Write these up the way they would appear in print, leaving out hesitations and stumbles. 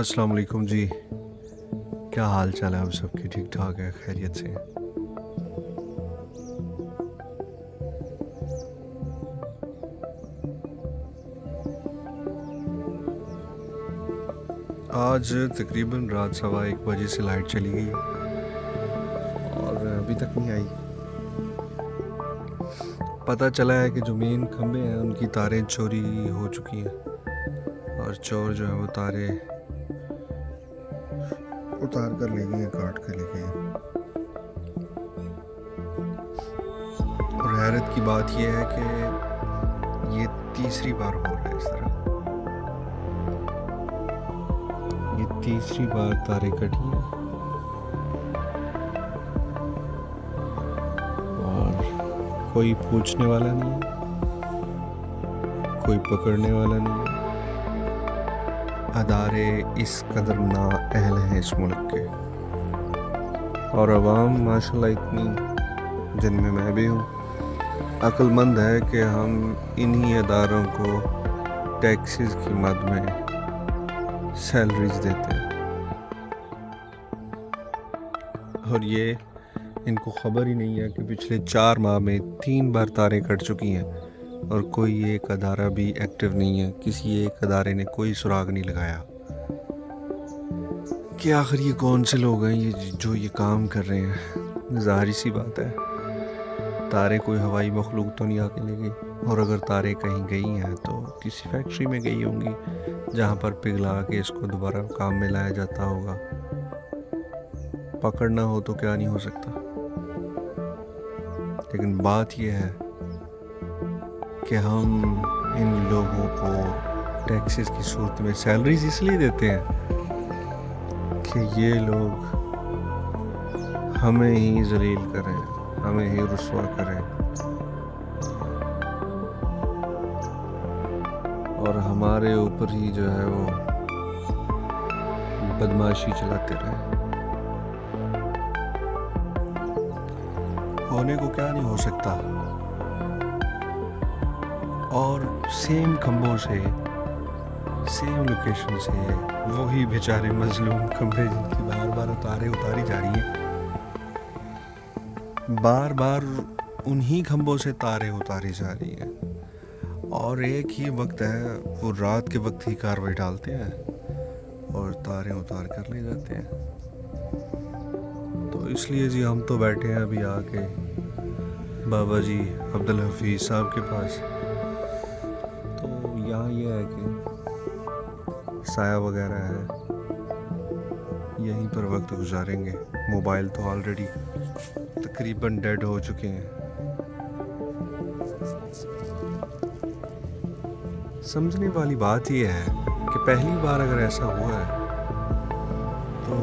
अस्सलाम वालेकुम जी। क्या हाल चाल है? आप सबके ठीक ठाक है? खैरियत से हैं? आज तकरीबन रात 1:15 से लाइट चली गई और अभी तक नहीं आई। पता चला है कि जो मेन खंबे हैं उनकी तारें चोरी हो चुकी हैं और चोर जो है वो तारे उतार कर ले गए हैं, काट कर ले गए हैं। और हैरत की बात यह है कि ये तीसरी बार हो रहा है इस तरह। ये तीसरी बार तारे कटी हैं और कोई पूछने वाला नहीं है, कोई पकड़ने वाला नहीं है। अदारे इस कदर नाअहल हैं इस मुल्क के, और अवाम माशाल्लाह इतनी, जिनमें मैं भी हूँ, अक्लमंद है कि हम इन्हीं अदारों को टैक्सेस की मद में सैलरीज देते हैं। और ये इनको ख़बर ही नहीं है कि पिछले 4 माह में 3 बार तारें कट चुकी हैं और कोई एक अदारा भी एक्टिव नहीं है। किसी एक अदारे ने कोई सुराग नहीं लगाया कि आखिर ये कौन से लोग हैं ये जो ये काम कर रहे हैं। ज़ाहिर सी बात है, तारे कोई हवाई मखलूक तो नहीं आके ले गई, और अगर तारे कहीं गई हैं तो किसी फैक्ट्री में गई होंगी जहाँ पर पिघला के इसको दोबारा काम में लाया जाता होगा। पकड़ना हो तो क्या नहीं हो सकता। लेकिन बात यह है कि हम इन लोगों को टैक्सेस की सूरत में सैलरीज इसलिए देते हैं कि ये लोग हमें ही जलील करें, हमें ही रुस्वा करें और हमारे ऊपर ही जो है वो बदमाशी चलाते रहे। होने को क्या नहीं हो सकता। और सेम खंभों से, सेम लोकेशन से वही बेचारे मजलूम खंभे जिनकी बार बार उतारी जा रही हैं, बार बार उन्हीं खंभों से तारे उतारी जा रही हैं। और एक ही वक्त है, वो रात के वक्त ही कार्रवाई डालते हैं और तारे उतार कर ले जाते हैं। तो इसलिए जी हम तो बैठे हैं अभी आके बाबा जी अब्दुल हफीज़ साहब के पास। तो यहाँ ये है कि साया वगैरह है, यहीं पर वक्त गुजारेंगे। मोबाइल तो ऑलरेडी तकरीबन डेड हो चुके हैं। समझने वाली बात यह है कि पहली बार अगर ऐसा हुआ है तो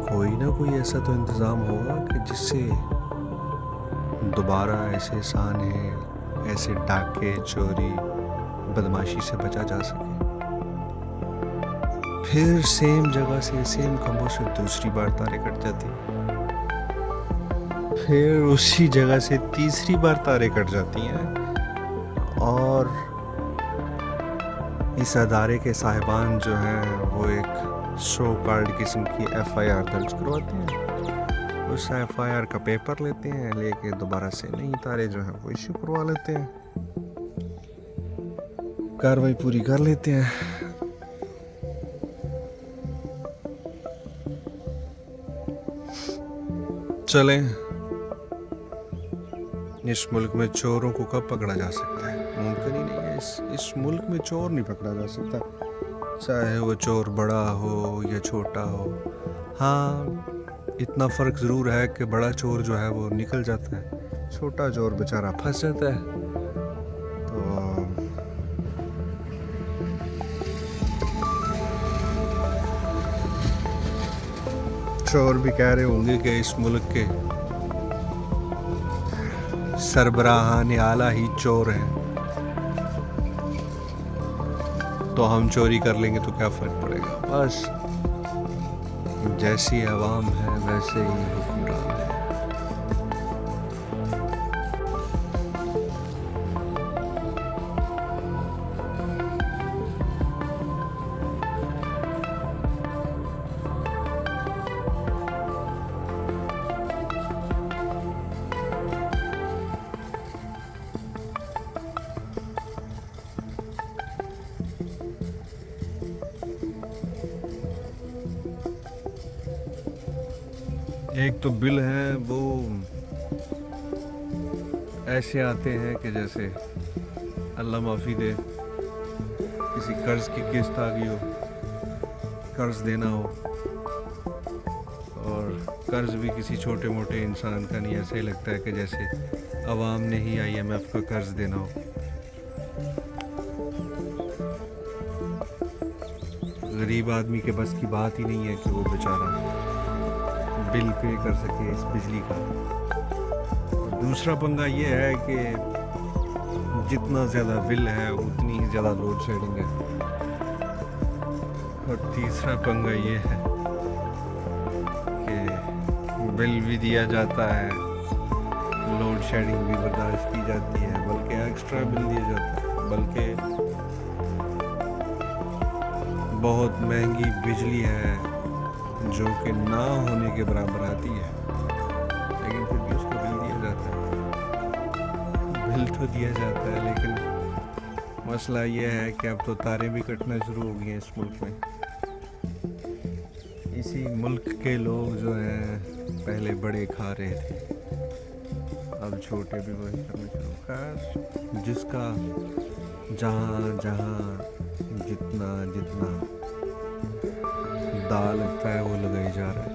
कोई ना कोई ऐसा तो इंतज़ाम होगा कि जिससे दोबारा ऐसे साने, ऐसे डाके, चोरी, बदमाशी से बचा जा सके। फिर सेम जगह से, सेम खंभों से दूसरी बार तारे कट जाती, फिर उसी जगह से तीसरी बार तारे कट जाती हैं और इस अदारे के साहिबान जो हैं वो एक शो कार्ड किस्म की FIR दर्ज करवाते हैं। उस FIR का पेपर लेते हैं, लेके दोबारा से नई तारे जो हैं वो इश्यू करवा लेते हैं, कार्रवाई पूरी कर लेते हैं। चलें, इस मुल्क में चोरों को कब पकड़ा जा सकता है? मुमकिन ही नहीं है। इस मुल्क में चोर नहीं पकड़ा जा सकता, चाहे वो चोर बड़ा हो या छोटा हो। हाँ, इतना फ़र्क ज़रूर है कि बड़ा चोर जो है वो निकल जाता है, छोटा चोर बेचारा फंस जाता है। तो चोर भी कह रहे होंगे कि इस मुल्क के सरबराहान आला ही चोर हैं, तो हम चोरी कर लेंगे तो क्या फ़र्क पड़ेगा। बस जैसी आवाम है वैसे ही हुक्मरान है। एक तो बिल हैं वो ऐसे आते हैं कि जैसे अल्लाह माफ़ी दे, किसी कर्ज की किस्त आ गई हो, कर्ज देना हो, और कर्ज भी किसी छोटे मोटे इंसान का नहीं, ऐसे ही लगता है कि जैसे अवाम ने ही IMF का कर्ज देना हो। गरीब आदमी के बस की बात ही नहीं है कि वो बेचारा बिल पे कर सके इस बिजली का। और दूसरा पंगा ये है कि जितना ज़्यादा बिल है उतनी ही ज़्यादा लोड शेडिंग है। और तीसरा पंगा ये है कि बिल भी दिया जाता है, लोड शेडिंग भी बर्दाश्त की जाती है, बल्कि एक्स्ट्रा बिल दिया जाता है, बल्कि बहुत महंगी बिजली है जो कि ना होने के बराबर आती है, लेकिन फिर भी उसको बिल दिया जाता है। बिल तो दिया जाता है, लेकिन मसला ये है कि अब तो तारें भी कटना शुरू हो गई हैं इस मुल्क में। इसी मुल्क के लोग जो हैं पहले बड़े खा रहे थे, अब छोटे भी वही करना शुरू। खैर, जिसका जहाँ जहाँ जितना जितना दाल लगता है वो लगाई जा रहा है।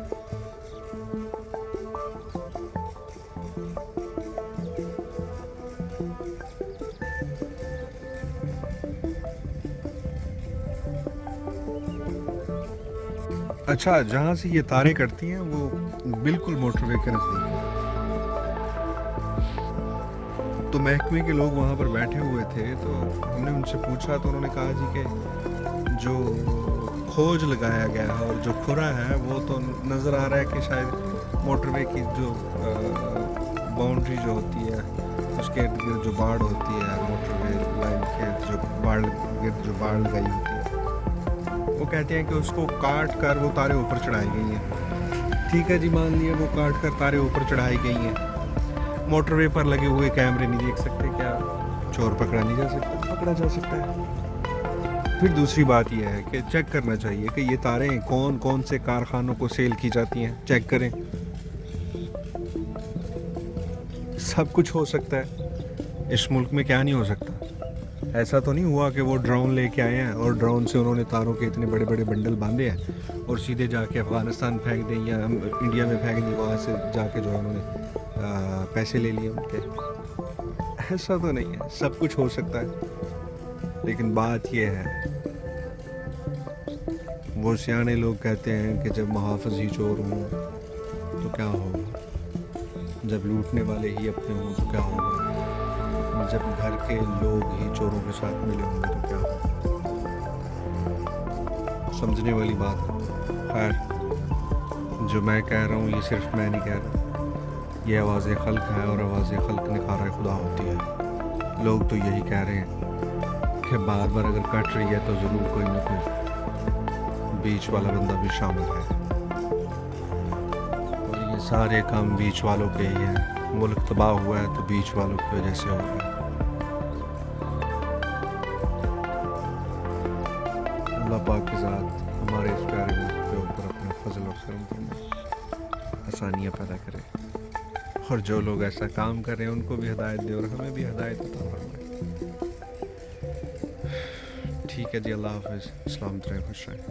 अच्छा, जहाँ से ये तारें कटती हैं वो बिल्कुल मोटरवे के नज़दीक है। तो महकमे के लोग वहाँ पर बैठे हुए थे, तो हमने उनसे पूछा तो उन्होंने कहा जी कि जो खोज लगाया गया है और जो खुरा है वो तो नज़र आ रहा है कि शायद मोटरवे की जो बाउंड्री जो होती है उसके इर्द गिर्द जो बाड़ होती है, मोटरवे लाइन के जो बाड़ गिर्द जो बाड़ लगाई होती है, वो कहते हैं कि उसको काट कर वो तारें ऊपर चढ़ाई गई हैं। ठीक है जी, मान लिया वो काट कर तारें ऊपर चढ़ाई गई हैं, मोटरवे पर लगे हुए कैमरे नहीं देख सकते क्या चोर पकड़ा नहीं जा सकता? पकड़ा जा सकता है। फिर दूसरी बात यह है कि चेक करना चाहिए कि ये तारें कौन कौन से कारखानों को सेल की जाती हैं, चेक करें। सब कुछ हो सकता है इस मुल्क में, क्या नहीं हो सकता। ऐसा तो नहीं हुआ कि वो ड्रोन लेके आए हैं और ड्रोन से उन्होंने तारों के इतने बड़े बड़े बंडल बांधे हैं और सीधे जाके अफ़गानिस्तान फेंक दें या इंडिया में फेंक दें, वहाँ से जाके जो है उन्होंने पैसे ले लिए उनके। ऐसा तो नहीं है, सब कुछ हो सकता है। लेकिन बात यह है, वो सियाने लोग कहते हैं कि जब मुहाफ़िज़ ही चोर हों तो क्या होगा, जब लूटने वाले ही अपने हों तो क्या होगा, जब घर के लोग ही चोरों के साथ मिले होंगे तो क्या होगा। समझने वाली बात है। खैर, जो मैं कह रहा हूँ ये सिर्फ मैं नहीं कह रहा, ये आवाज़ खल्क है और आवाज़ खल्क निखार खुदा होती है। लोग तो यही कह रहे हैं कि बार बार अगर कट रही है तो ज़रूर कोई ना कोई बीच वाला बंदा भी शामिल है, और ये सारे काम बीच वालों के ही हैं। मुल्क तबाह हुआ है तो बीच वालों की वजह से हो गया। अल्लाह पाक के साथ हमारे इस प्यारे मुल्क के ऊपर अपना फजल और करम करना, आसानियाँ पैदा करे, और जो लोग ऐसा काम कर रहे हैं उनको भी हिदायत दे और हमें भी हिदायत अता फरमाए। ठीक है जी, अल्लाह हाफ़िज़, अस्सलाम वालेकुम, खुश रहें।